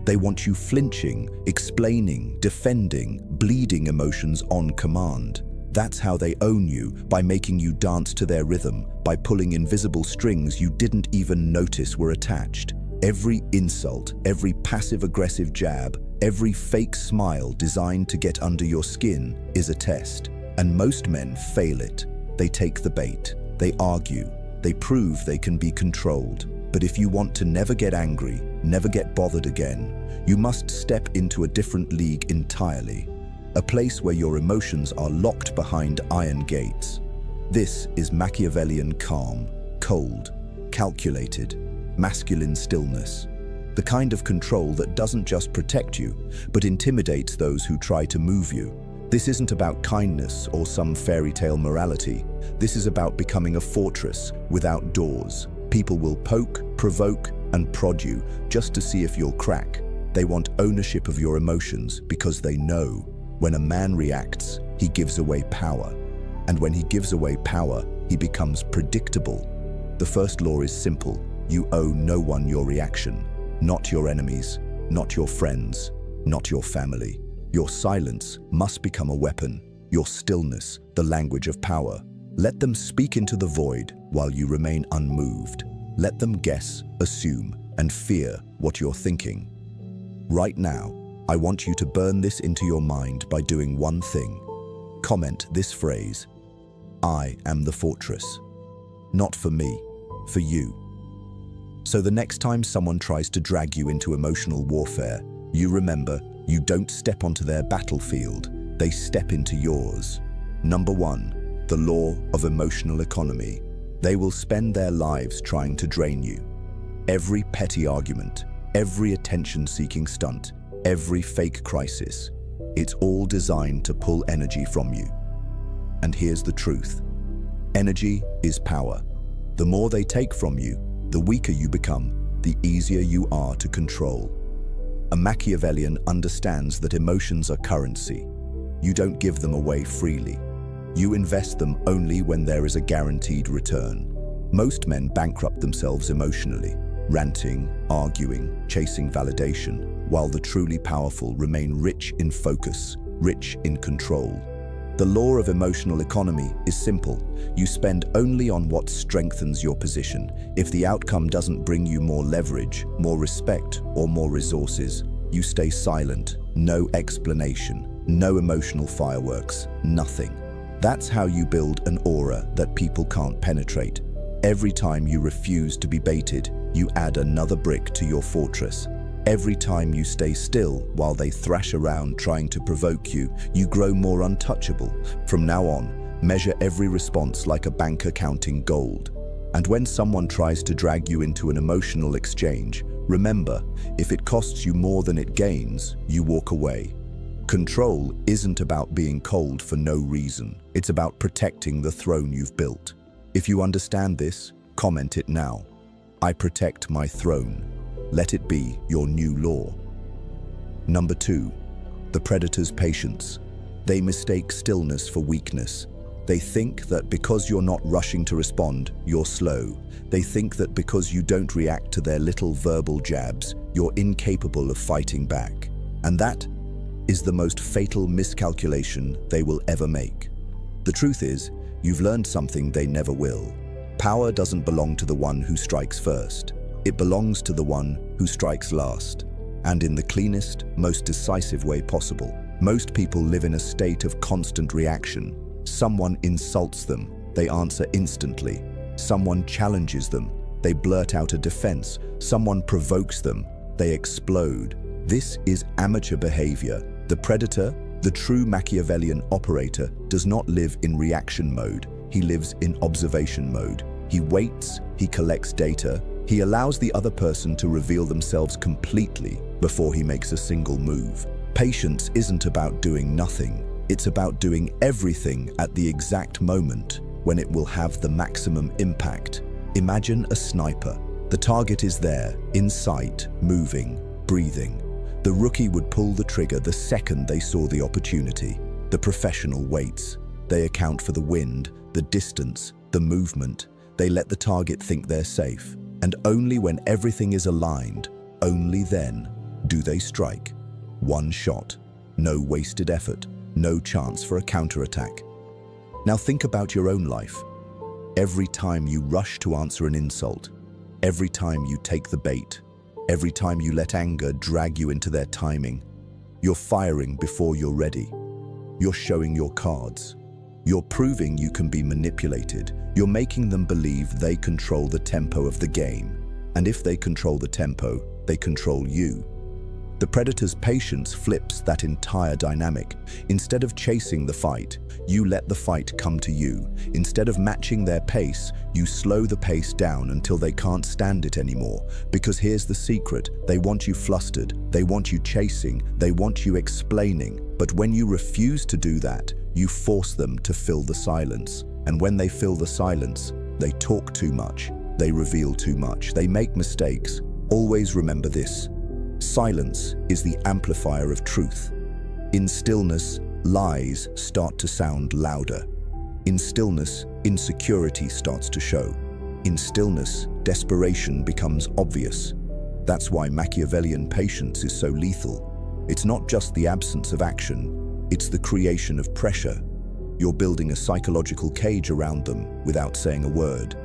They want you flinching, explaining, defending, bleeding emotions on command. That's how they own you, by making you dance to their rhythm, by pulling invisible strings you didn't even notice were attached. Every insult, every passive-aggressive jab, every fake smile designed to get under your skin is a test. And most men fail it. They take the bait, they argue, they prove they can be controlled. But if you want to never get angry, never get bothered again, you must step into a different league entirely. A place where your emotions are locked behind iron gates. This is Machiavellian calm, cold, calculated, masculine stillness. The kind of control that doesn't just protect you, but intimidates those who try to move you. This isn't about kindness or some fairy tale morality. This is about becoming a fortress without doors. People will poke, provoke, and prod you just to see if you'll crack. They want ownership of your emotions because they know when a man reacts, he gives away power. And when he gives away power, he becomes predictable. The first law is simple. You owe no one your reaction. Not your enemies, not your friends, not your family. Your silence must become a weapon. Your stillness, the language of power. Let them speak into the void while you remain unmoved. Let them guess, assume, and fear what you're thinking. Right now, I want you to burn this into your mind by doing one thing. Comment this phrase: I am the fortress. Not for me, for you. So the next time someone tries to drag you into emotional warfare, you remember, you don't step onto their battlefield, they step into yours. Number 1, the law of emotional economy. They will spend their lives trying to drain you. Every petty argument, every attention-seeking stunt, every fake crisis, it's all designed to pull energy from you. And here's the truth. Energy is power. The more they take from you, the weaker you become, the easier you are to control. A Machiavellian understands that emotions are currency. You don't give them away freely. You invest them only when there is a guaranteed return. Most men bankrupt themselves emotionally, ranting, arguing, chasing validation, while the truly powerful remain rich in focus, rich in control. The law of emotional economy is simple. You spend only on what strengthens your position. If the outcome doesn't bring you more leverage, more respect, or more resources, you stay silent. No explanation, no emotional fireworks, nothing. That's how you build an aura that people can't penetrate. Every time you refuse to be baited, you add another brick to your fortress. Every time you stay still while they thrash around trying to provoke you, you grow more untouchable. From now on, measure every response like a banker counting gold. And when someone tries to drag you into an emotional exchange, remember, if it costs you more than it gains, you walk away. Control isn't about being cold for no reason. It's about protecting the throne you've built. If you understand this, comment it now. I protect my throne. Let it be your new law. Number 2, the predator's patience. They mistake stillness for weakness. They think that because you're not rushing to respond, you're slow. They think that because you don't react to their little verbal jabs, you're incapable of fighting back. And that is the most fatal miscalculation they will ever make. The truth is, you've learned something they never will. Power doesn't belong to the one who strikes first. It belongs to the one who strikes last, and in the cleanest, most decisive way possible. Most people live in a state of constant reaction. Someone insults them, they answer instantly. Someone challenges them, they blurt out a defense. Someone provokes them, they explode. This is amateur behavior. The predator, the true Machiavellian operator, does not live in reaction mode. He lives in observation mode. He waits, he collects data, he allows the other person to reveal themselves completely before he makes a single move. Patience isn't about doing nothing. It's about doing everything at the exact moment when it will have the maximum impact. Imagine a sniper. The target is there, in sight, moving, breathing. The rookie would pull the trigger the second they saw the opportunity. The professional waits. They account for the wind, the distance, the movement. They let the target think they're safe. And only when everything is aligned, only then, Do they strike? One shot. No wasted effort. No chance for a counterattack. Now think about your own life. Every time you rush to answer an insult, every time you take the bait, every time you let anger drag you into their timing, you're firing before you're ready. You're showing your cards. You're proving you can be manipulated. You're making them believe they control the tempo of the game. And if they control the tempo, they control you. The predator's patience flips that entire dynamic. Instead of chasing the fight, you let the fight come to you. Instead of matching their pace, you slow the pace down until they can't stand it anymore. Because here's the secret: they want you flustered, they want you chasing, they want you explaining. But when you refuse to do that, you force them to fill the silence. And when they fill the silence, they talk too much, they reveal too much, they make mistakes. Always remember this: silence is the amplifier of truth. In stillness, lies start to sound louder. In stillness, insecurity starts to show. In stillness, desperation becomes obvious. That's why Machiavellian patience is so lethal. It's not just the absence of action, it's the creation of pressure. You're building a psychological cage around them without saying a word.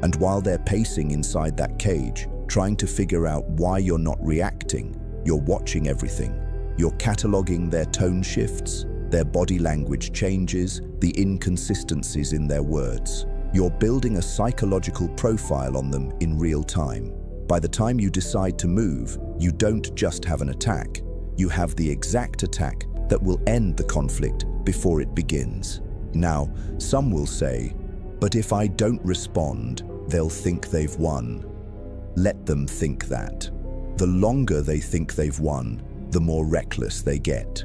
And while they're pacing inside that cage, trying to figure out why you're not reacting, you're watching everything. You're cataloging their tone shifts, their body language changes, the inconsistencies in their words. You're building a psychological profile on them in real time. By the time you decide to move, you don't just have an attack. You have the exact attack that will end the conflict before it begins. Now, some will say, "But if I don't respond, they'll think they've won." Let them think that. The longer they think they've won, the more reckless they get.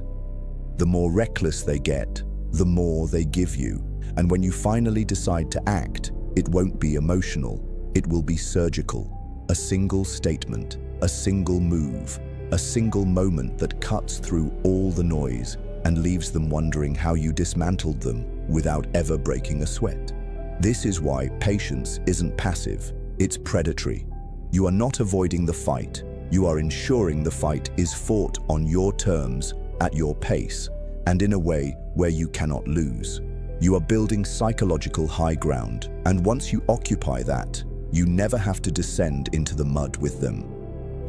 The more reckless they get, the more they give you. And when you finally decide to act, it won't be emotional, it will be surgical. A single statement, a single move, a single moment that cuts through all the noise and leaves them wondering how you dismantled them without ever breaking a sweat. This is why patience isn't passive, it's predatory. You are not avoiding the fight, you are ensuring the fight is fought on your terms, at your pace, and in a way where you cannot lose. You are building psychological high ground, and once you occupy that, you never have to descend into the mud with them.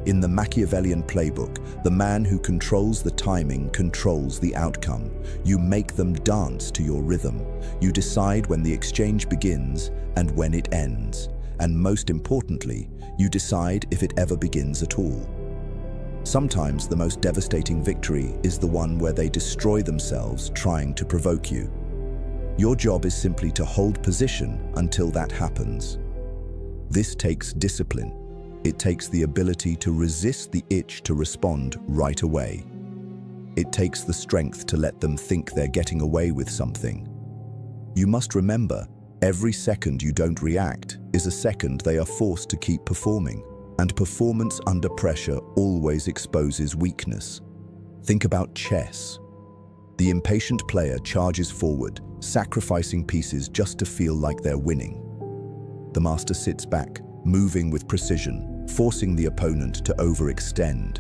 In the Machiavellian playbook, the man who controls the timing controls the outcome. You make them dance to your rhythm. You decide when the exchange begins and when it ends. And most importantly, you decide if it ever begins at all. Sometimes the most devastating victory is the one where they destroy themselves trying to provoke you. Your job is simply to hold position until that happens. This takes discipline. It takes the ability to resist the itch to respond right away. It takes the strength to let them think they're getting away with something. You must remember, every second you don't react is a second they are forced to keep performing, and performance under pressure always exposes weakness. Think about chess. The impatient player charges forward, sacrificing pieces just to feel like they're winning. The master sits back, moving with precision, forcing the opponent to overextend.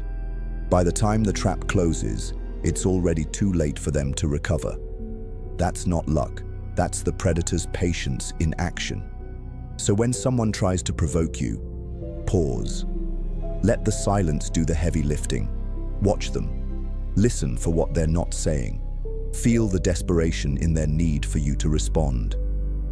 By the time the trap closes, it's already too late for them to recover. That's not luck, that's the predator's patience in action. So when someone tries to provoke you, pause. Let the silence do the heavy lifting. Watch them. Listen for what they're not saying. Feel the desperation in their need for you to respond.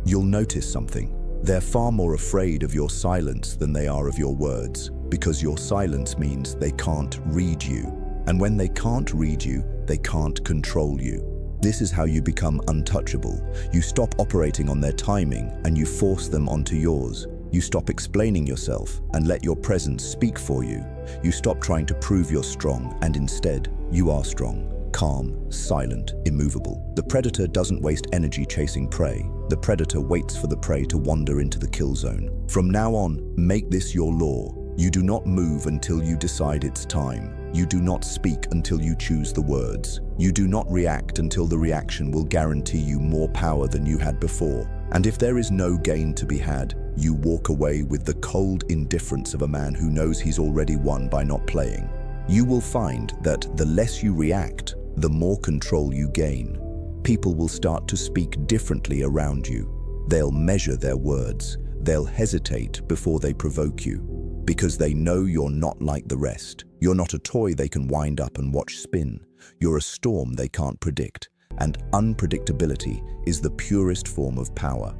You'll notice something. They're far more afraid of your silence than they are of your words, because your silence means they can't read you. And when they can't read you, they can't control you. This is how you become untouchable. You stop operating on their timing and you force them onto yours. You stop explaining yourself and let your presence speak for you. You stop trying to prove you're strong and instead, you are strong. Calm, silent, immovable. The predator doesn't waste energy chasing prey. The predator waits for the prey to wander into the kill zone. From now on, make this your law. You do not move until you decide it's time. You do not speak until you choose the words. You do not react until the reaction will guarantee you more power than you had before. And if there is no gain to be had, you walk away with the cold indifference of a man who knows he's already won by not playing. You will find that the less you react, the more control you gain. People will start to speak differently around you. They'll measure their words. They'll hesitate before they provoke you, because they know you're not like the rest. You're not a toy they can wind up and watch spin. You're a storm they can't predict, and unpredictability is the purest form of power.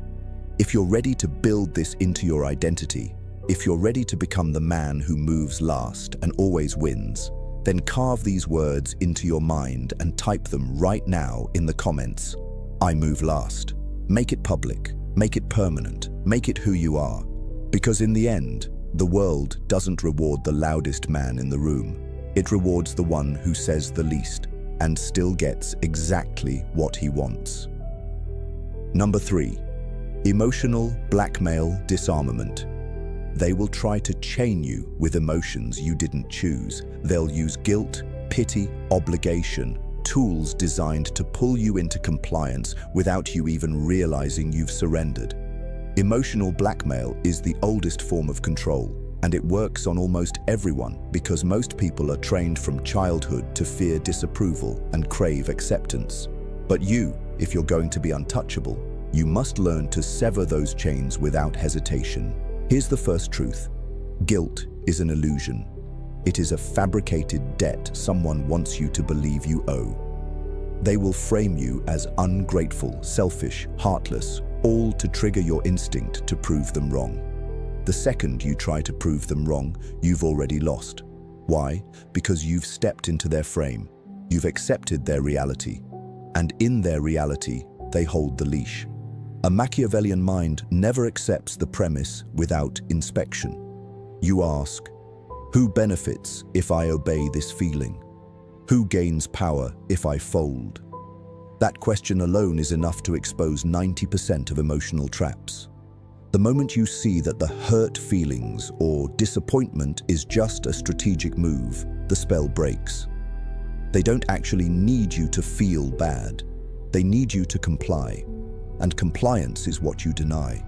If you're ready to build this into your identity, if you're ready to become the man who moves last and always wins, then carve these words into your mind and type them right now in the comments. I move last. Make it public, make it permanent, make it who you are. Because in the end, the world doesn't reward the loudest man in the room. It rewards the one who says the least and still gets exactly what he wants. Number 3, emotional blackmail disarmament. They will try to chain you with emotions you didn't choose. They'll use guilt, pity, obligation, tools designed to pull you into compliance without you even realizing you've surrendered. Emotional blackmail is the oldest form of control, and it works on almost everyone because most people are trained from childhood to fear disapproval and crave acceptance. But you, if you're going to be untouchable, you must learn to sever those chains without hesitation. Here's the first truth. Guilt is an illusion. It is a fabricated debt someone wants you to believe you owe. They will frame you as ungrateful, selfish, heartless, all to trigger your instinct to prove them wrong. The second you try to prove them wrong, you've already lost. Why? Because you've stepped into their frame. You've accepted their reality. And in their reality, they hold the leash. A Machiavellian mind never accepts the premise without inspection. You ask, who benefits if I obey this feeling? Who gains power if I fold? That question alone is enough to expose 90% of emotional traps. The moment you see that the hurt feelings or disappointment is just a strategic move, the spell breaks. They don't actually need you to feel bad. They need you to comply. And compliance is what you deny.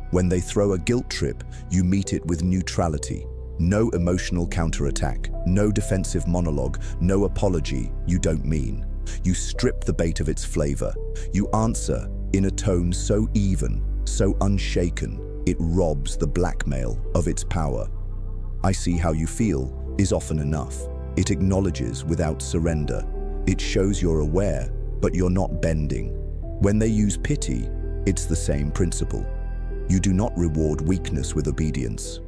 When they throw a guilt trip, you meet it with neutrality. No emotional counterattack, no defensive monologue, no apology you don't mean. You strip the bait of its flavor. You answer in a tone so even, so unshaken, it robs the blackmail of its power. I see how you feel is often enough. It acknowledges without surrender. It shows you're aware, but you're not bending. When they use pity, it's the same principle. You do not reward weakness with obedience.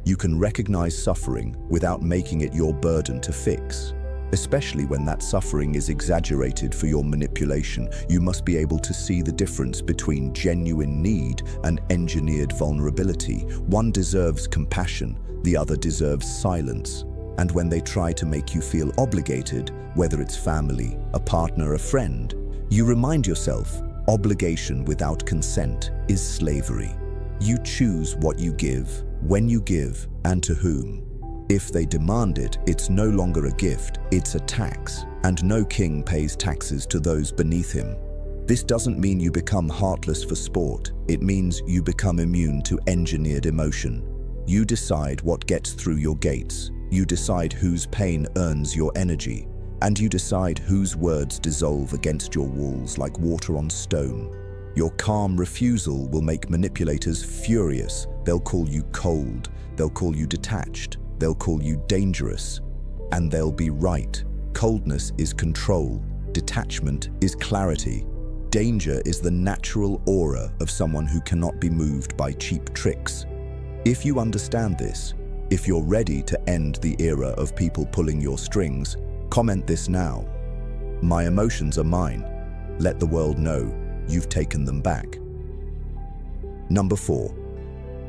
You can recognize suffering without making it your burden to fix. Especially when that suffering is exaggerated for your manipulation, you must be able to see the difference between genuine need and engineered vulnerability. One deserves compassion, the other deserves silence. And when they try to make you feel obligated, whether it's family, a partner, a friend, you remind yourself, obligation without consent is slavery. You choose what you give, when you give, and to whom. If they demand it, it's no longer a gift, it's a tax, and no king pays taxes to those beneath him. This doesn't mean you become heartless for sport. It means you become immune to engineered emotion. You decide what gets through your gates. You decide whose pain earns your energy. And you decide whose words dissolve against your walls like water on stone. Your calm refusal will make manipulators furious. They'll call you cold. They'll call you detached. They'll call you dangerous. And they'll be right. Coldness is control. Detachment is clarity. Danger is the natural aura of someone who cannot be moved by cheap tricks. If you understand this, if you're ready to end the era of people pulling your strings, comment this now. My emotions are mine. Let the world know you've taken them back. Number 4,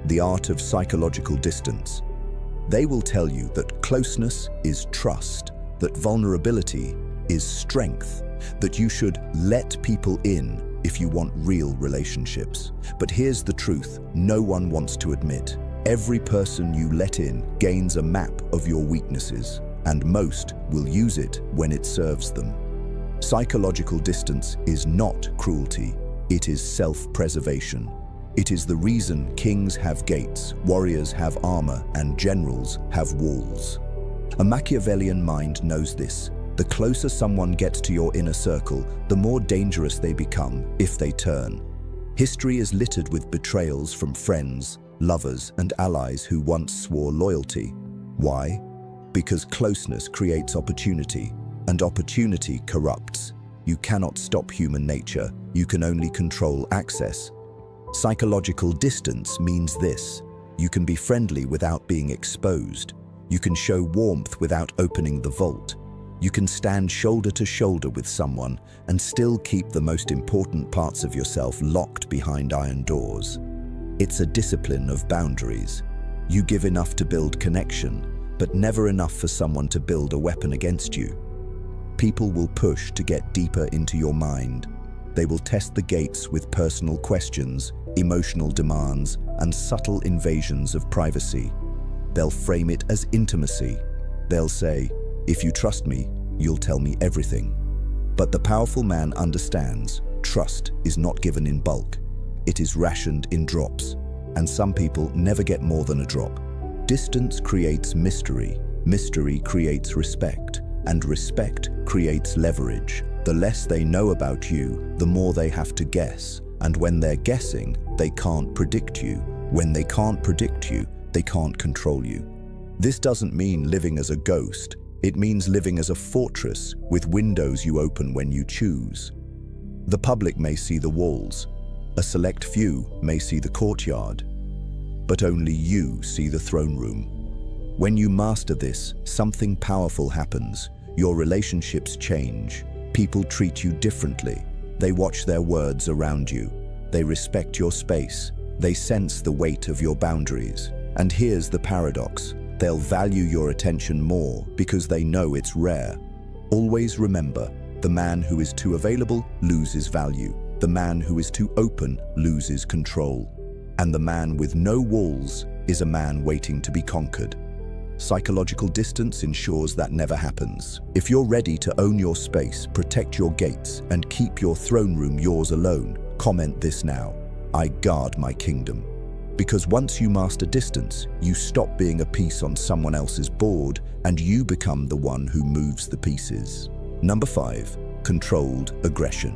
the art of psychological distance. They will tell you that closeness is trust, that vulnerability is strength, that you should let people in if you want real relationships. But here's the truth no one wants to admit. Every person you let in gains a map of your weaknesses, and most will use it when it serves them. Psychological distance is not cruelty, it is self-preservation. It is the reason kings have gates, warriors have armor, and generals have walls. A Machiavellian mind knows this. The closer someone gets to your inner circle, the more dangerous they become if they turn. History is littered with betrayals from friends, lovers, and allies who once swore loyalty. Why? Because closeness creates opportunity, and opportunity corrupts. You cannot stop human nature, you can only control access. Psychological distance means this: you can be friendly without being exposed. You can show warmth without opening the vault. You can stand shoulder to shoulder with someone and still keep the most important parts of yourself locked behind iron doors. It's a discipline of boundaries. You give enough to build connection, but never enough for someone to build a weapon against you. People will push to get deeper into your mind. They will test the gates with personal questions, emotional demands, and subtle invasions of privacy. They'll frame it as intimacy. They'll say, "If you trust me, you'll tell me everything." But the powerful man understands trust is not given in bulk. It is rationed in drops, and some people never get more than a drop. Distance creates mystery, mystery creates respect, and respect creates leverage. The less they know about you, the more they have to guess, and when they're guessing, they can't predict you. When they can't predict you, they can't control you. This doesn't mean living as a ghost. It means living as a fortress with windows you open when you choose. The public may see the walls. A select few may see the courtyard. But only you see the throne room. When you master this, something powerful happens. Your relationships change. People treat you differently. They watch their words around you. They respect your space. They sense the weight of your boundaries. And here's the paradox. They'll value your attention more because they know it's rare. Always remember, the man who is too available loses value. The man who is too open loses control. And the man with no walls is a man waiting to be conquered. Psychological distance ensures that never happens. If you're ready to own your space, protect your gates, and keep your throne room yours alone, comment this now: "I guard my kingdom." Because once you master distance, you stop being a piece on someone else's board and you become the one who moves the pieces. Number 5, controlled aggression.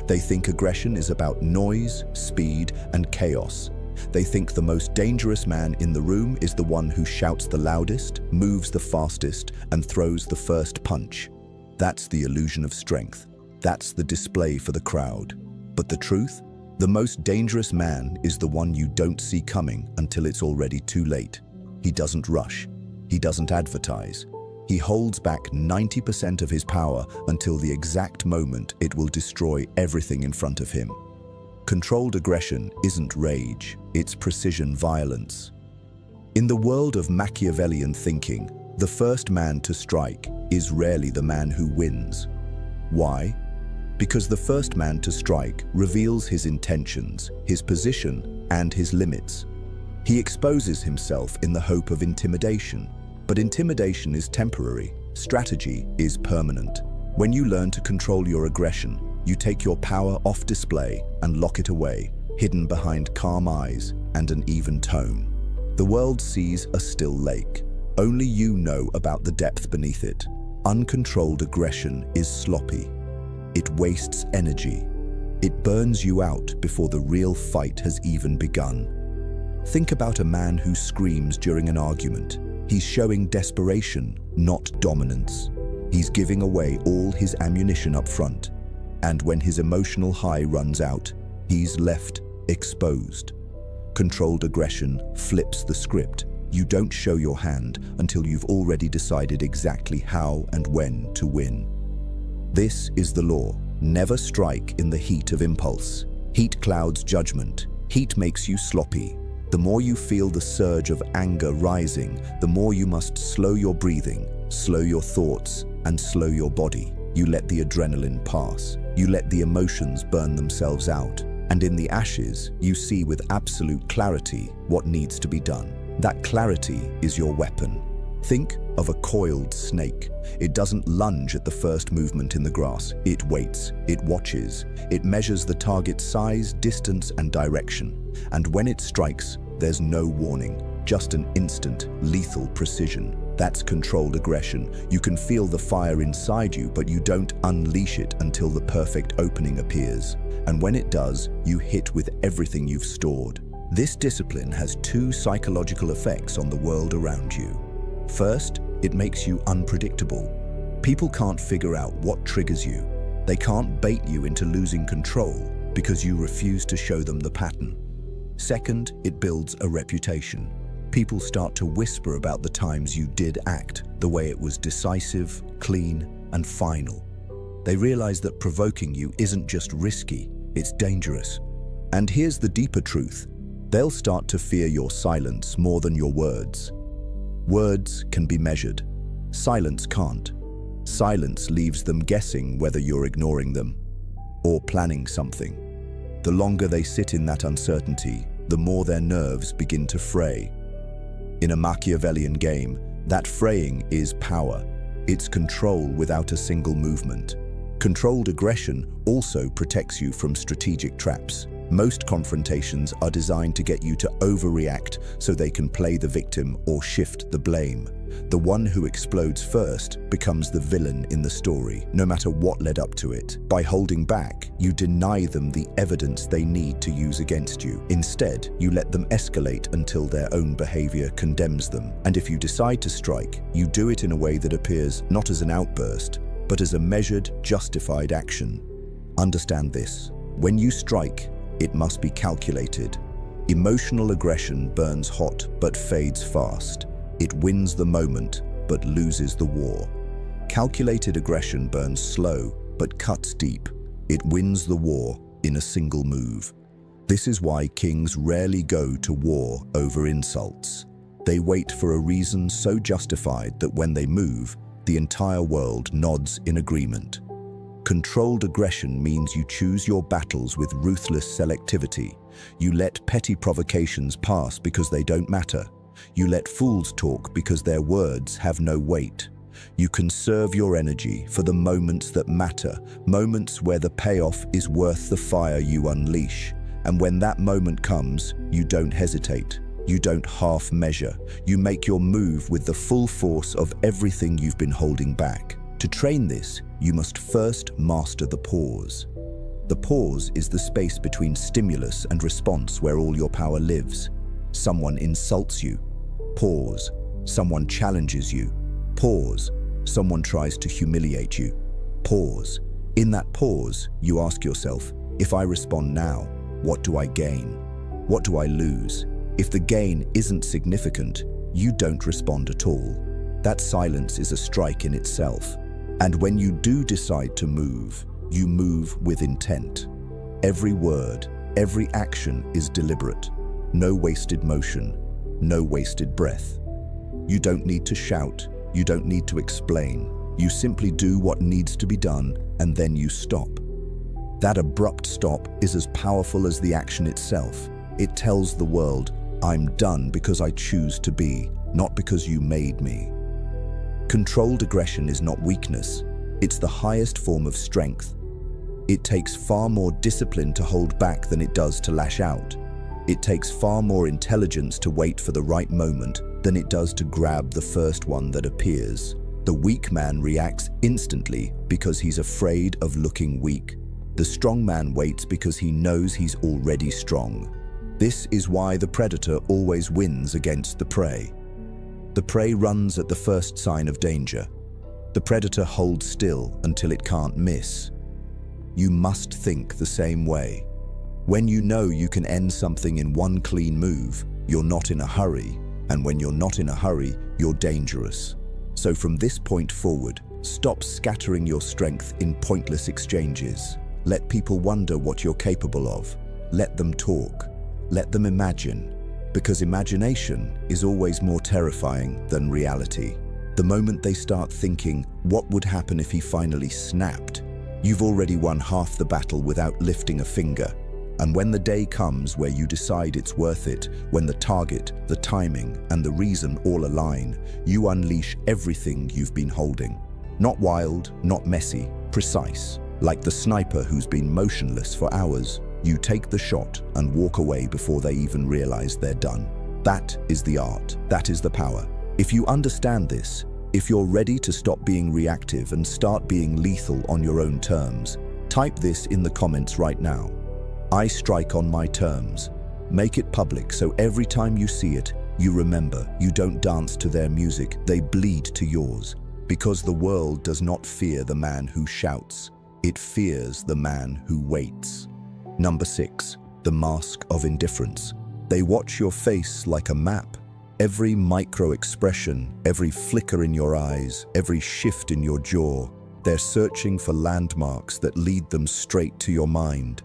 They think aggression is about noise, speed, and chaos. They think the most dangerous man in the room is the one who shouts the loudest, moves the fastest, and throws the first punch. That's the illusion of strength. That's the display for the crowd. But the truth? The most dangerous man is the one you don't see coming until it's already too late. He doesn't rush. He doesn't advertise. He holds back 90% of his power until the exact moment it will destroy everything in front of him. Controlled aggression isn't rage, it's precision violence. In the world of Machiavellian thinking, the first man to strike is rarely the man who wins. Why? Because the first man to strike reveals his intentions, his position, and his limits. He exposes himself in the hope of intimidation, but intimidation is temporary, strategy is permanent. When you learn to control your aggression, you take your power off display and lock it away, hidden behind calm eyes and an even tone. The world sees a still lake. Only you know about the depth beneath it. Uncontrolled aggression is sloppy. It wastes energy. It burns you out before the real fight has even begun. Think about a man who screams during an argument. He's showing desperation, not dominance. He's giving away all his ammunition up front. And when his emotional high runs out, he's left exposed. Controlled aggression flips the script. You don't show your hand until you've already decided exactly how and when to win. This is the law. Never strike in the heat of impulse. Heat clouds judgment. Heat makes you sloppy. The more you feel the surge of anger rising, the more you must slow your breathing, slow your thoughts, and slow your body. You let the adrenaline pass. You let the emotions burn themselves out. And in the ashes, you see with absolute clarity what needs to be done. That clarity is your weapon. Think of a coiled snake. It doesn't lunge at the first movement in the grass. It waits, it watches, it measures the target's size, distance, and direction. And when it strikes, there's no warning, just an instant, lethal precision. That's controlled aggression. You can feel the fire inside you, but you don't unleash it until the perfect opening appears. And when it does, you hit with everything you've stored. This discipline has two psychological effects on the world around you. First, it makes you unpredictable. People can't figure out what triggers you. They can't bait you into losing control because you refuse to show them the pattern. Second, it builds a reputation. People start to whisper about the times you did act, the way it was decisive, clean, and final. They realize that provoking you isn't just risky, it's dangerous. And here's the deeper truth. They'll start to fear your silence more than your words. Words can be measured. Silence can't. Silence leaves them guessing whether you're ignoring them or planning something. The longer they sit in that uncertainty, the more their nerves begin to fray. In a Machiavellian game, that fraying is power. It's control without a single movement. Controlled aggression also protects you from strategic traps. Most confrontations are designed to get you to overreact so they can play the victim or shift the blame. The one who explodes first becomes the villain in the story, no matter what led up to it. By holding back, you deny them the evidence they need to use against you. Instead, you let them escalate until their own behavior condemns them. And if you decide to strike, you do it in a way that appears not as an outburst, but as a measured, justified action. Understand this. When you strike, it must be calculated. Emotional aggression burns hot but fades fast. It wins the moment but loses the war. Calculated aggression burns slow but cuts deep. It wins the war in a single move. This is why kings rarely go to war over insults. They wait for a reason so justified that when they move, the entire world nods in agreement. Controlled aggression means you choose your battles with ruthless selectivity. You let petty provocations pass because they don't matter. You let fools talk because their words have no weight. You conserve your energy for the moments that matter, moments where the payoff is worth the fire you unleash. And when that moment comes, you don't hesitate. You don't half measure. You make your move with the full force of everything you've been holding back. To train this, you must first master the pause. The pause is the space between stimulus and response where all your power lives. Someone insults you. Pause. Someone challenges you. Pause. Someone tries to humiliate you. Pause. In that pause, you ask yourself, if I respond now, what do I gain? What do I lose? If the gain isn't significant, you don't respond at all. That silence is a strike in itself. And when you do decide to move, you move with intent. Every word, every action is deliberate. No wasted motion, no wasted breath. You don't need to shout, you don't need to explain. You simply do what needs to be done, and then you stop. That abrupt stop is as powerful as the action itself. It tells the world, I'm done because I choose to be, not because you made me. Controlled aggression is not weakness. It's the highest form of strength. It takes far more discipline to hold back than it does to lash out. It takes far more intelligence to wait for the right moment than it does to grab the first one that appears. The weak man reacts instantly because he's afraid of looking weak. The strong man waits because he knows he's already strong. This is why the predator always wins against the prey. The prey runs at the first sign of danger. The predator holds still until it can't miss. You must think the same way. When you know you can end something in one clean move, you're not in a hurry, and when you're not in a hurry, you're dangerous. So from this point forward, stop scattering your strength in pointless exchanges. Let people wonder what you're capable of. Let them talk. Let them imagine. Because imagination is always more terrifying than reality. The moment they start thinking, what would happen if he finally snapped? You've already won half the battle without lifting a finger. And when the day comes where you decide it's worth it, when the target, the timing, and the reason all align, you unleash everything you've been holding. Not wild, not messy, precise. Like the sniper who's been motionless for hours, you take the shot and walk away before they even realize they're done. That is the art. That is the power. If you understand this, if you're ready to stop being reactive and start being lethal on your own terms, type this in the comments right now. I strike on my terms. Make it public so every time you see it, you remember you don't dance to their music, they bleed to yours. Because the world does not fear the man who shouts, it fears the man who waits. Number 6, the mask of indifference. They watch your face like a map. Every micro-expression, every flicker in your eyes, every shift in your jaw, they're searching for landmarks that lead them straight to your mind.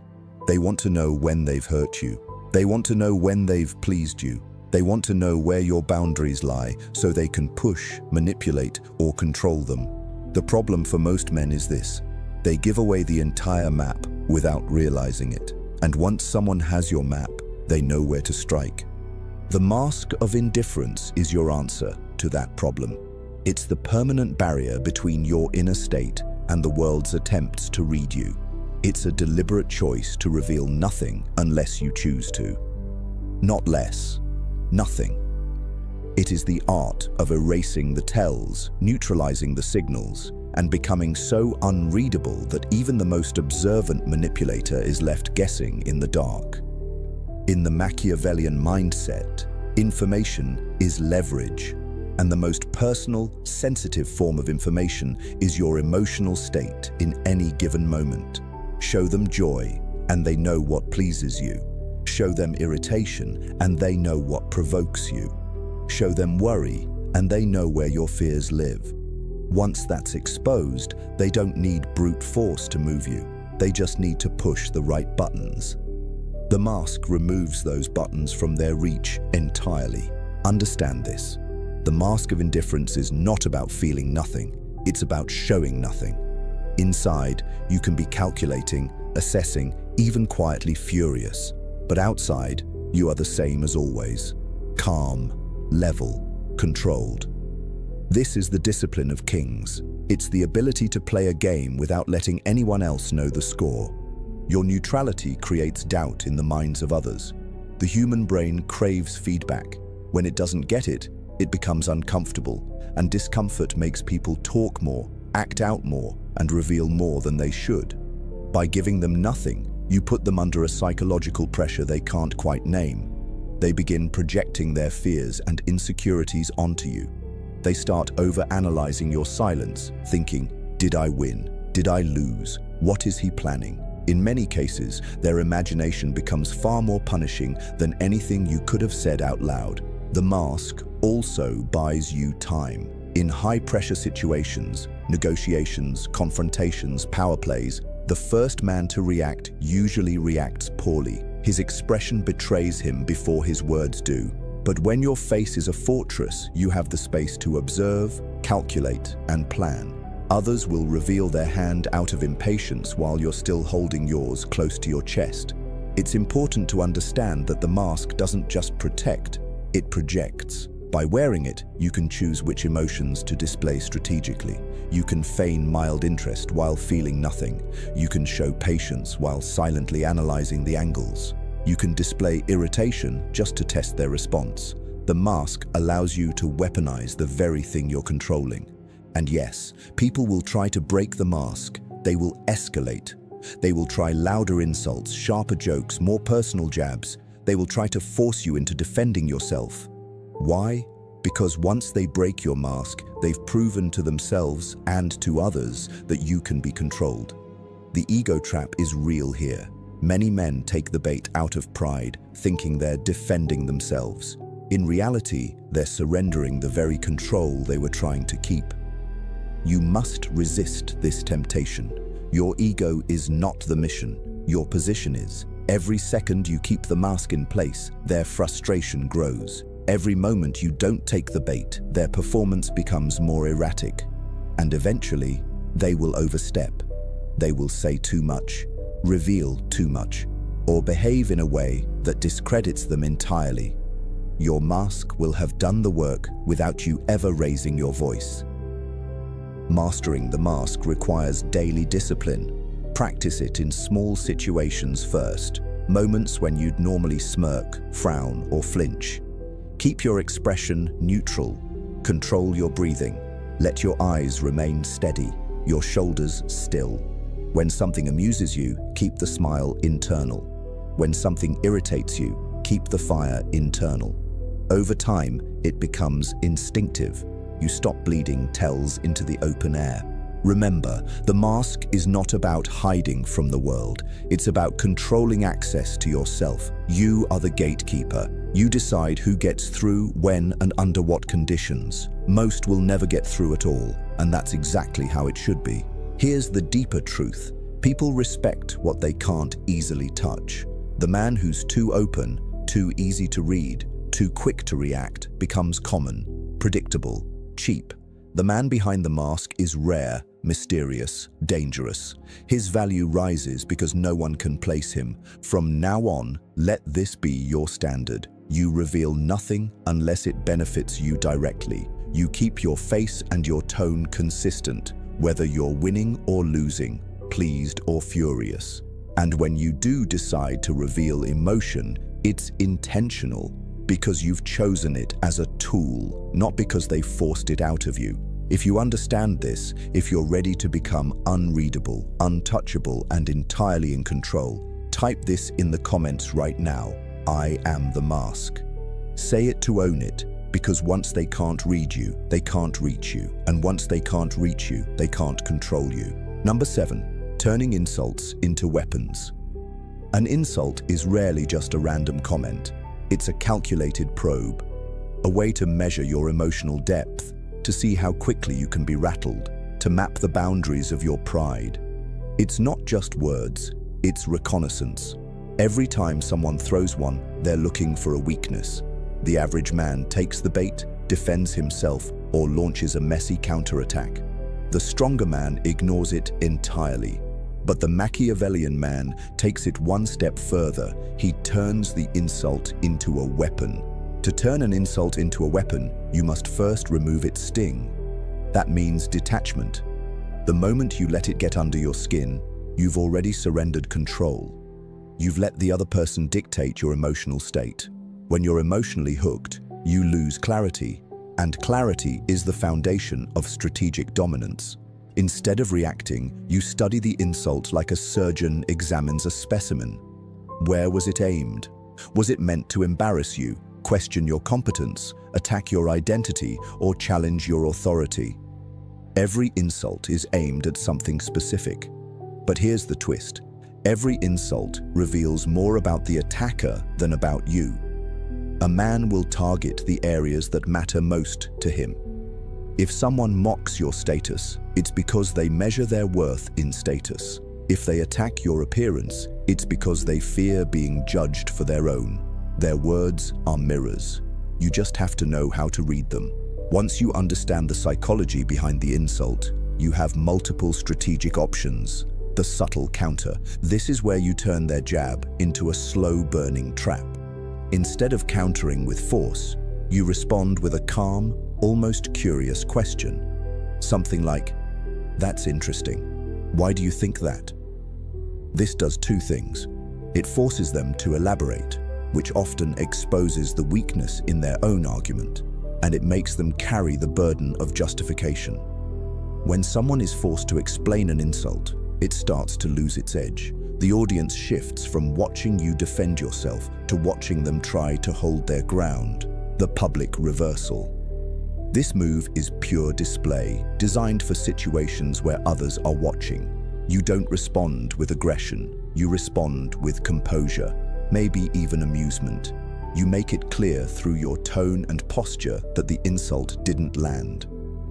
They want to know when they've hurt you. They want to know when they've pleased you. They want to know where your boundaries lie so they can push, manipulate, or control them. The problem for most men is this: they give away the entire map without realizing it. And once someone has your map, they know where to strike. The mask of indifference is your answer to that problem. It's the permanent barrier between your inner state and the world's attempts to read you. It's a deliberate choice to reveal nothing unless you choose to. Not less. Nothing. It is the art of erasing the tells, neutralizing the signals, and becoming so unreadable that even the most observant manipulator is left guessing in the dark. In the Machiavellian mindset, information is leverage, and the most personal, sensitive form of information is your emotional state in any given moment. Show them joy, and they know what pleases you. Show them irritation, and they know what provokes you. Show them worry, and they know where your fears live. Once that's exposed, they don't need brute force to move you. They just need to push the right buttons. The mask removes those buttons from their reach entirely. Understand this. The mask of indifference is not about feeling nothing. It's about showing nothing. Inside, you can be calculating, assessing, even quietly furious. But outside, you are the same as always. Calm, level, controlled. This is the discipline of kings. It's the ability to play a game without letting anyone else know the score. Your neutrality creates doubt in the minds of others. The human brain craves feedback. When it doesn't get it, it becomes uncomfortable, and discomfort makes people talk more, act out more, and reveal more than they should. By giving them nothing, you put them under a psychological pressure they can't quite name. They begin projecting their fears and insecurities onto you. They start over-analyzing your silence, thinking, did I win? Did I lose? What is he planning? In many cases, their imagination becomes far more punishing than anything you could have said out loud. The mask also buys you time. In high-pressure situations, negotiations, confrontations, power plays, the first man to react usually reacts poorly. His expression betrays him before his words do. But when your face is a fortress, you have the space to observe, calculate, and plan. Others will reveal their hand out of impatience while you're still holding yours close to your chest. It's important to understand that the mask doesn't just protect, it projects. By wearing it, you can choose which emotions to display strategically. You can feign mild interest while feeling nothing. You can show patience while silently analyzing the angles. You can display irritation just to test their response. The mask allows you to weaponize the very thing you're controlling. And yes, people will try to break the mask. They will escalate. They will try louder insults, sharper jokes, more personal jabs. They will try to force you into defending yourself. Why? Because once they break your mask, they've proven to themselves and to others that you can be controlled. The ego trap is real here. Many men take the bait out of pride, thinking they're defending themselves. In reality, they're surrendering the very control they were trying to keep. You must resist this temptation. Your ego is not the mission. Your position is. Every second you keep the mask in place, their frustration grows. Every moment you don't take the bait, their performance becomes more erratic. And eventually, they will overstep. They will say too much, reveal too much, or behave in a way that discredits them entirely. Your mask will have done the work without you ever raising your voice. Mastering the mask requires daily discipline. Practice it in small situations first, moments when you'd normally smirk, frown, or flinch. Keep your expression neutral. Control your breathing. Let your eyes remain steady, your shoulders still. When something amuses you, keep the smile internal. When something irritates you, keep the fire internal. Over time, it becomes instinctive. You stop bleeding tells into the open air. Remember, the mask is not about hiding from the world. It's about controlling access to yourself. You are the gatekeeper. You decide who gets through, when, and under what conditions. Most will never get through at all, and that's exactly how it should be. Here's the deeper truth. People respect what they can't easily touch. The man who's too open, too easy to read, too quick to react, becomes common, predictable, cheap. The man behind the mask is rare, mysterious, dangerous. His value rises because no one can place him. From now on, let this be your standard. You reveal nothing unless it benefits you directly. You keep your face and your tone consistent, whether you're winning or losing, pleased or furious. And when you do decide to reveal emotion, it's intentional, because you've chosen it as a tool, not because they forced it out of you. If you understand this, if you're ready to become unreadable, untouchable, and entirely in control, type this in the comments right now. I am the mask. Say it to own it, because once they can't read you, they can't reach you. And once they can't reach you, they can't control you. Number 7, turning insults into weapons. An insult is rarely just a random comment. It's a calculated probe, a way to measure your emotional depth, to see how quickly you can be rattled, to map the boundaries of your pride. It's not just words, it's reconnaissance. Every time someone throws one, they're looking for a weakness. The average man takes the bait, defends himself, or launches a messy counterattack. The stronger man ignores it entirely. But the Machiavellian man takes it one step further. He turns the insult into a weapon. To turn an insult into a weapon, you must first remove its sting. That means detachment. The moment you let it get under your skin, you've already surrendered control. You've let the other person dictate your emotional state. When you're emotionally hooked, you lose clarity, and clarity is the foundation of strategic dominance. Instead of reacting, you study the insult like a surgeon examines a specimen. Where was it aimed? Was it meant to embarrass you, question your competence, attack your identity, or challenge your authority? Every insult is aimed at something specific. But here's the twist. Every insult reveals more about the attacker than about you. A man will target the areas that matter most to him. If someone mocks your status, it's because they measure their worth in status. If they attack your appearance, it's because they fear being judged for their own. Their words are mirrors. You just have to know how to read them. Once you understand the psychology behind the insult, you have multiple strategic options. The subtle counter. This is where you turn their jab into a slow-burning trap. Instead of countering with force, you respond with a calm, almost curious question. Something like, "That's interesting. Why do you think that?" This does two things. It forces them to elaborate, which often exposes the weakness in their own argument, and it makes them carry the burden of justification. When someone is forced to explain an insult, it starts to lose its edge. The audience shifts from watching you defend yourself to watching them try to hold their ground. The public reversal. This move is pure display, designed for situations where others are watching. You don't respond with aggression, you respond with composure, maybe even amusement. You make it clear through your tone and posture that the insult didn't land.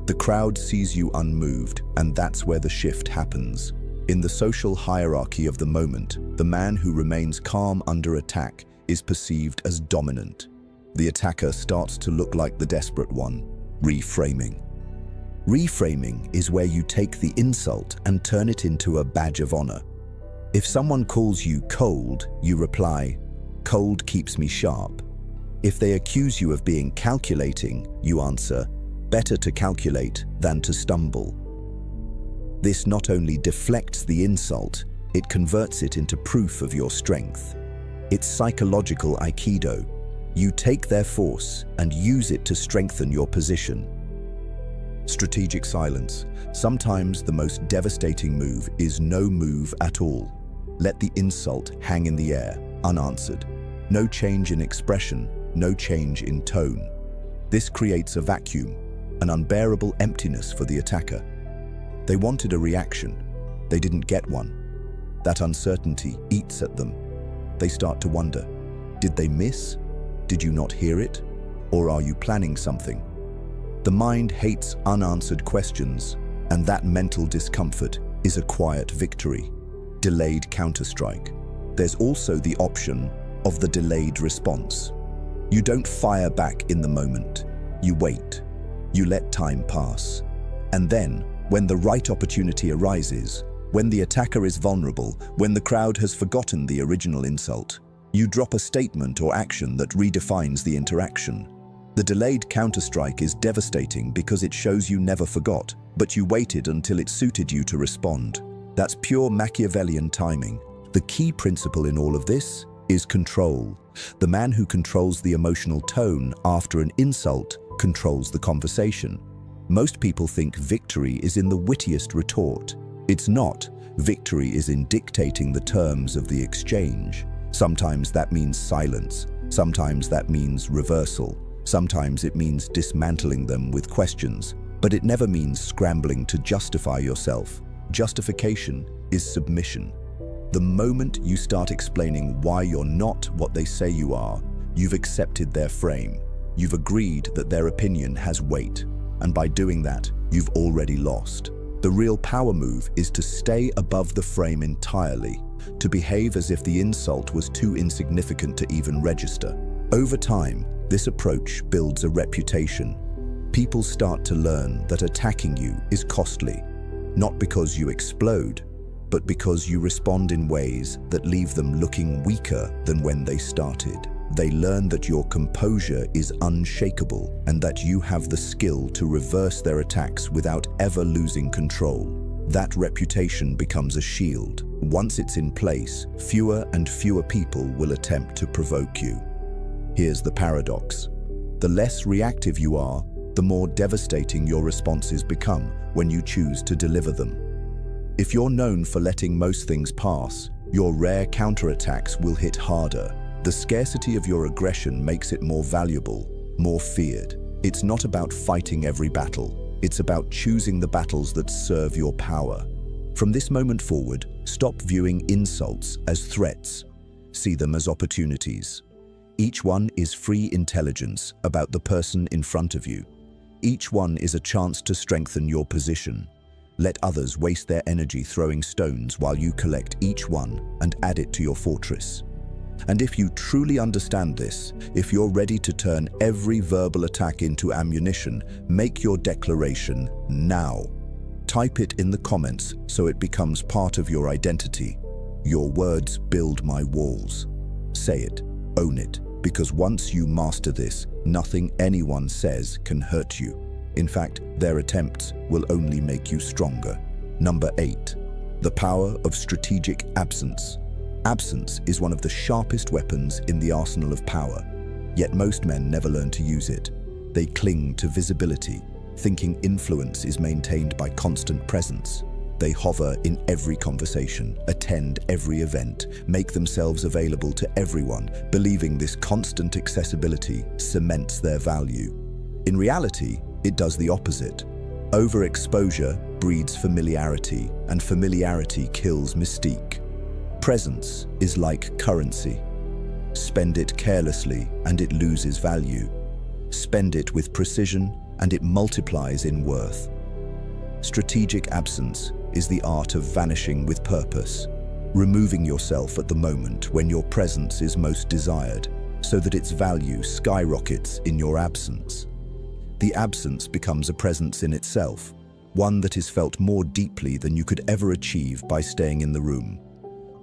The crowd sees you unmoved, and that's where the shift happens. In the social hierarchy of the moment, the man who remains calm under attack is perceived as dominant. The attacker starts to look like the desperate one. Reframing. Reframing is where you take the insult and turn it into a badge of honor. If someone calls you cold, you reply, "Cold keeps me sharp." If they accuse you of being calculating, you answer, "Better to calculate than to stumble." This not only deflects the insult, it converts it into proof of your strength. It's psychological aikido. You take their force and use it to strengthen your position. Strategic silence. Sometimes the most devastating move is no move at all. Let the insult hang in the air, unanswered. No change in expression, no change in tone. This creates a vacuum, an unbearable emptiness for the attacker. They wanted a reaction. They didn't get one. That uncertainty eats at them. They start to wonder, did they miss? Did you not hear it? Or are you planning something? The mind hates unanswered questions, and that mental discomfort is a quiet victory. Delayed counterstrike. There's also the option of the delayed response. You don't fire back in the moment. You wait. You let time pass. And then, when the right opportunity arises, when the attacker is vulnerable, when the crowd has forgotten the original insult, you drop a statement or action that redefines the interaction. The delayed counterstrike is devastating because it shows you never forgot, but you waited until it suited you to respond. That's pure Machiavellian timing. The key principle in all of this is control. The man who controls the emotional tone after an insult controls the conversation. Most people think victory is in the wittiest retort. It's not. Victory is in dictating the terms of the exchange. Sometimes that means silence. Sometimes that means reversal. Sometimes it means dismantling them with questions, but it never means scrambling to justify yourself. Justification is submission. The moment you start explaining why you're not what they say you are, you've accepted their frame. You've agreed that their opinion has weight, and by doing that, you've already lost. The real power move is to stay above the frame entirely, to behave as if the insult was too insignificant to even register. Over time, this approach builds a reputation. People start to learn that attacking you is costly, not because you explode, but because you respond in ways that leave them looking weaker than when they started. They learn that your composure is unshakable and that you have the skill to reverse their attacks without ever losing control. That reputation becomes a shield. Once it's in place, fewer and fewer people will attempt to provoke you. Here's the paradox. The less reactive you are, the more devastating your responses become when you choose to deliver them. If you're known for letting most things pass, your rare counterattacks will hit harder. The scarcity of your aggression makes it more valuable, more feared. It's not about fighting every battle. It's about choosing the battles that serve your power. From this moment forward, stop viewing insults as threats. See them as opportunities. Each one is free intelligence about the person in front of you. Each one is a chance to strengthen your position. Let others waste their energy throwing stones while you collect each one and add it to your fortress. And if you truly understand this, if you're ready to turn every verbal attack into ammunition, make your declaration now. Type it in the comments so it becomes part of your identity. Your words build my walls. Say it, own it, because once you master this, nothing anyone says can hurt you. In fact, their attempts will only make you stronger. Number 8. The power of strategic absence. Absence is one of the sharpest weapons in the arsenal of power, yet most men never learn to use it. They cling to visibility, thinking influence is maintained by constant presence. They hover in every conversation, attend every event, make themselves available to everyone, believing this constant accessibility cements their value. In reality, it does the opposite. Overexposure breeds familiarity, and familiarity kills mystique. Presence is like currency. Spend it carelessly and it loses value. Spend it with precision and it multiplies in worth. Strategic absence is the art of vanishing with purpose, removing yourself at the moment when your presence is most desired, so that its value skyrockets in your absence. The absence becomes a presence in itself, one that is felt more deeply than you could ever achieve by staying in the room.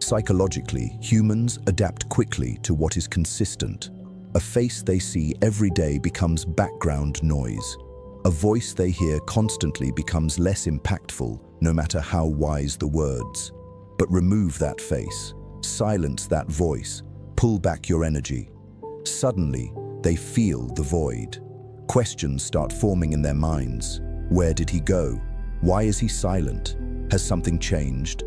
Psychologically, humans adapt quickly to what is consistent. A face they see every day becomes background noise. A voice they hear constantly becomes less impactful, no matter how wise the words. But remove that face, silence that voice, pull back your energy. Suddenly, they feel the void. Questions start forming in their minds. Where did he go? Why is he silent? Has something changed?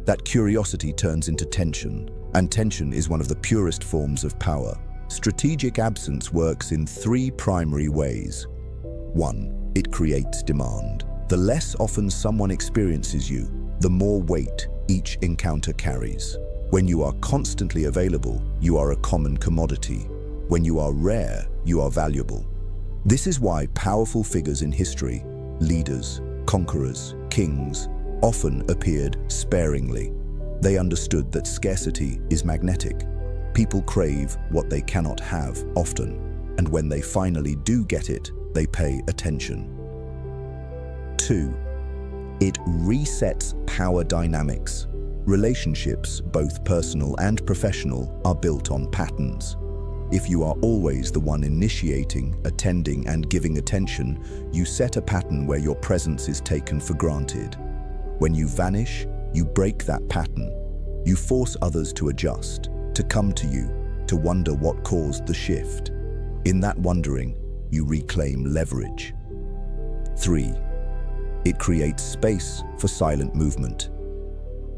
That curiosity turns into tension, and tension is one of the purest forms of power. Strategic absence works in three primary ways. 1. It creates demand. The less often someone experiences you, the more weight each encounter carries. When you are constantly available, you are a common commodity. When you are rare, you are valuable. This is why powerful figures in history, leaders, conquerors, kings, often appeared sparingly. They understood that scarcity is magnetic. People crave what they cannot have often, and when they finally do get it, they pay attention. 2. It resets power dynamics. Relationships, both personal and professional, are built on patterns. If you are always the one initiating, attending, and giving attention, you set a pattern where your presence is taken for granted. When you vanish, you break that pattern. You force others to adjust, to come to you, to wonder what caused the shift. In that wondering, you reclaim leverage. 3. It creates space for silent movement.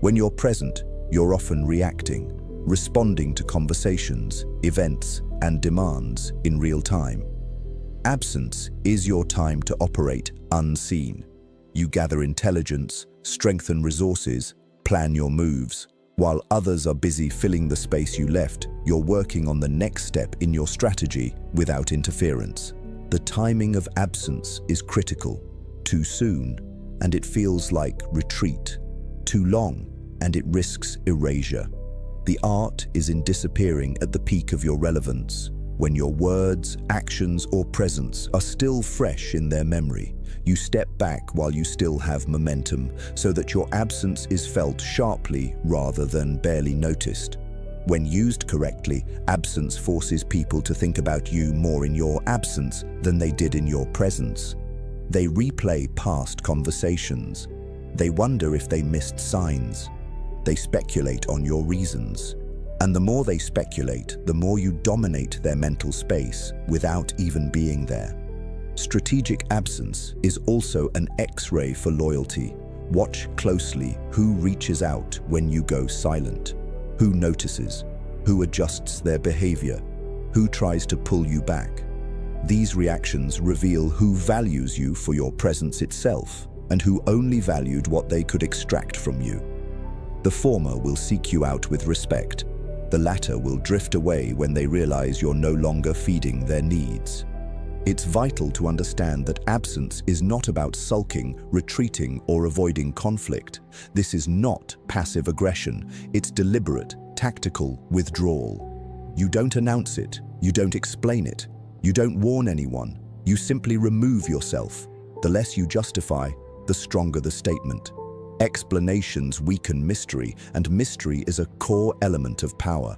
When you're present, you're often reacting, responding to conversations, events, and demands in real time. Absence is your time to operate unseen. You gather intelligence, strengthen resources, plan your moves. While others are busy filling the space you left, you're working on the next step in your strategy without interference. The timing of absence is critical. Too soon, and it feels like retreat. Too long, and it risks erasure. The art is in disappearing at the peak of your relevance, when your words, actions, or presence are still fresh in their memory. You step back while you still have momentum, so that your absence is felt sharply rather than barely noticed. When used correctly, absence forces people to think about you more in your absence than they did in your presence. They replay past conversations. They wonder if they missed signs. They speculate on your reasons. And the more they speculate, the more you dominate their mental space without even being there. Strategic absence is also an X-ray for loyalty. Watch closely who reaches out when you go silent, who notices, who adjusts their behavior, who tries to pull you back. These reactions reveal who values you for your presence itself and who only valued what they could extract from you. The former will seek you out with respect. The latter will drift away when they realize you're no longer feeding their needs. It's vital to understand that absence is not about sulking, retreating, or avoiding conflict. This is not passive aggression. It's deliberate, tactical withdrawal. You don't announce it. You don't explain it. You don't warn anyone. You simply remove yourself. The less you justify, the stronger the statement. Explanations weaken mystery, and mystery is a core element of power.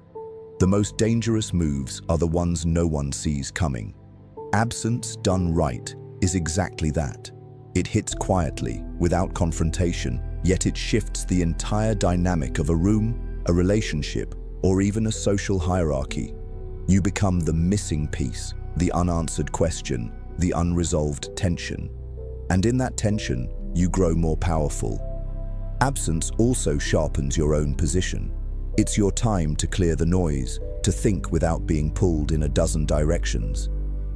The most dangerous moves are the ones no one sees coming. Absence done right is exactly that. It hits quietly, without confrontation, yet it shifts the entire dynamic of a room, a relationship, or even a social hierarchy. You become the missing piece, the unanswered question, the unresolved tension. And in that tension, you grow more powerful. Absence also sharpens your own position. It's your time to clear the noise, to think without being pulled in a dozen directions.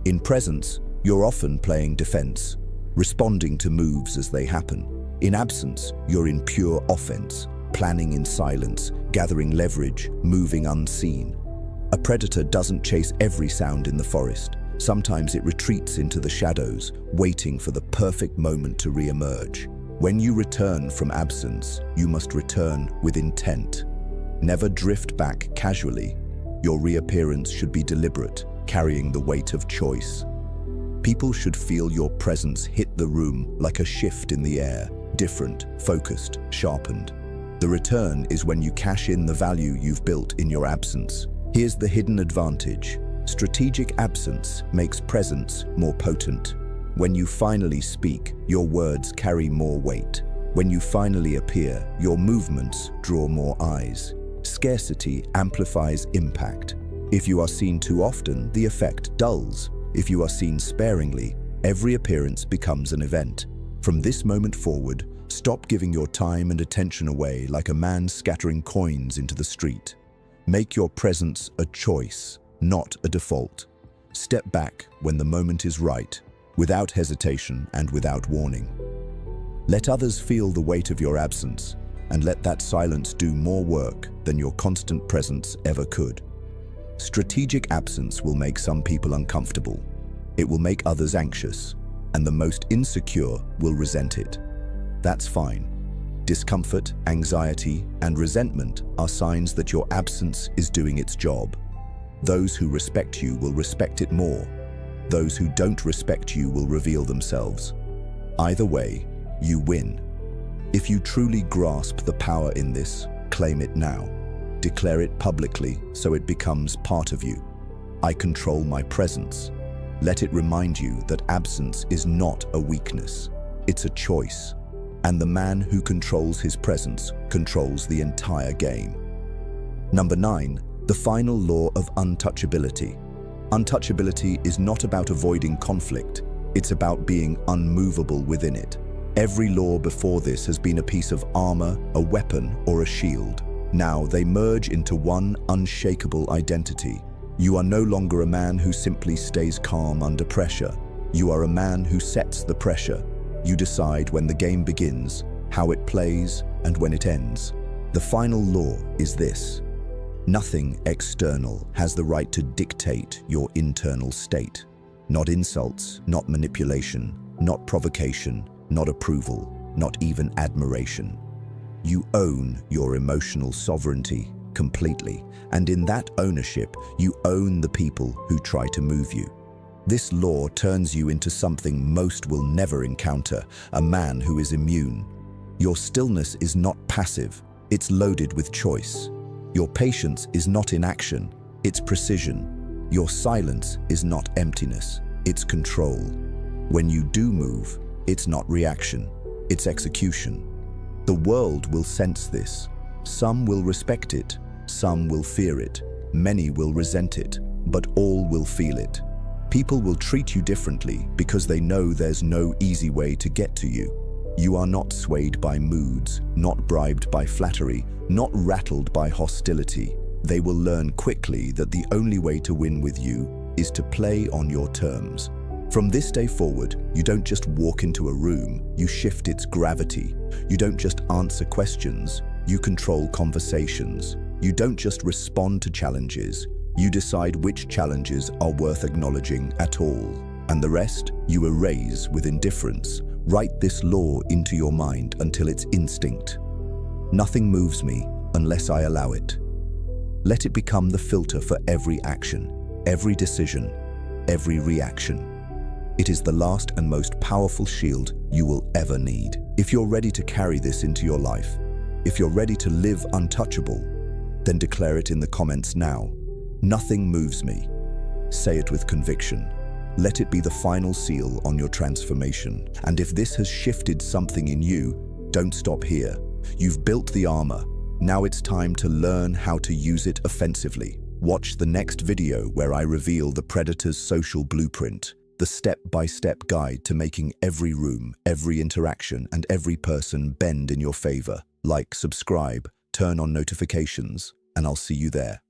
In presence, you're often playing defense, responding to moves as they happen. In absence, you're in pure offense, planning in silence, gathering leverage, moving unseen. A predator doesn't chase every sound in the forest. Sometimes it retreats into the shadows, waiting for the perfect moment to re-emerge. When you return from absence, you must return with intent. Never drift back casually. Your reappearance should be deliberate, carrying the weight of choice. People should feel your presence hit the room like a shift in the air, different, focused, sharpened. The return is when you cash in the value you've built in your absence. Here's the hidden advantage. Strategic absence makes presence more potent. When you finally speak, your words carry more weight. When you finally appear, your movements draw more eyes. Scarcity amplifies impact. If you are seen too often, the effect dulls. If you are seen sparingly, Every appearance becomes an event. From this moment forward, stop giving your time and attention away like a man scattering coins into the street. Make your presence a choice, not a default. Step back when the moment is right, without hesitation and without warning. Let others feel the weight of your absence, and let that silence do more work than your constant presence ever could. Strategic absence will make some people uncomfortable. It will make others anxious, and the most insecure will resent it. That's fine. Discomfort, anxiety, and resentment are signs that your absence is doing its job. Those who respect you will respect it more. Those who don't respect you will reveal themselves. Either way, you win. If you truly grasp the power in this, claim it now. Declare it publicly so it becomes part of you. I control my presence. Let it remind you that absence is not a weakness. It's a choice. And the man who controls his presence controls the entire game. Number 9, the final law of untouchability. Untouchability is not about avoiding conflict. It's about being unmovable within it. Every law before this has been a piece of armor, a weapon, or a shield. Now they merge into one unshakable identity. You are no longer a man who simply stays calm under pressure. You are a man who sets the pressure. You decide when the game begins, how it plays, and when it ends. The final law is this: nothing external has the right to dictate your internal state. Not insults, not manipulation, not provocation, not approval, not even admiration. You own your emotional sovereignty completely, and in that ownership, you own the people who try to move you. This law turns you into something most will never encounter, a man who is immune. Your stillness is not passive, it's loaded with choice. Your patience is not inaction, it's precision. Your silence is not emptiness, it's control. When you do move, it's not reaction, it's execution. The world will sense this. Some will respect it, some will fear it, many will resent it, but all will feel it. People will treat you differently because they know there's no easy way to get to you. You are not swayed by moods, not bribed by flattery, not rattled by hostility. They will learn quickly that the only way to win with you is to play on your terms. From this day forward, you don't just walk into a room, you shift its gravity. You don't just answer questions, you control conversations. You don't just respond to challenges, you decide which challenges are worth acknowledging at all. And the rest, you erase with indifference. Write this law into your mind until it's instinct. Nothing moves me unless I allow it. Let it become the filter for every action, every decision, every reaction. It is the last and most powerful shield you will ever need. If you're ready to carry this into your life, if you're ready to live untouchable, then declare it in the comments now. Nothing moves me. Say it with conviction. Let it be the final seal on your transformation. And if this has shifted something in you, don't stop here. You've built the armor. Now it's time to learn how to use it offensively. Watch the next video where I reveal the predator's social blueprint, the step-by-step guide to making every room, every interaction, and every person bend in your favor. Like, subscribe, turn on notifications, and I'll see you there.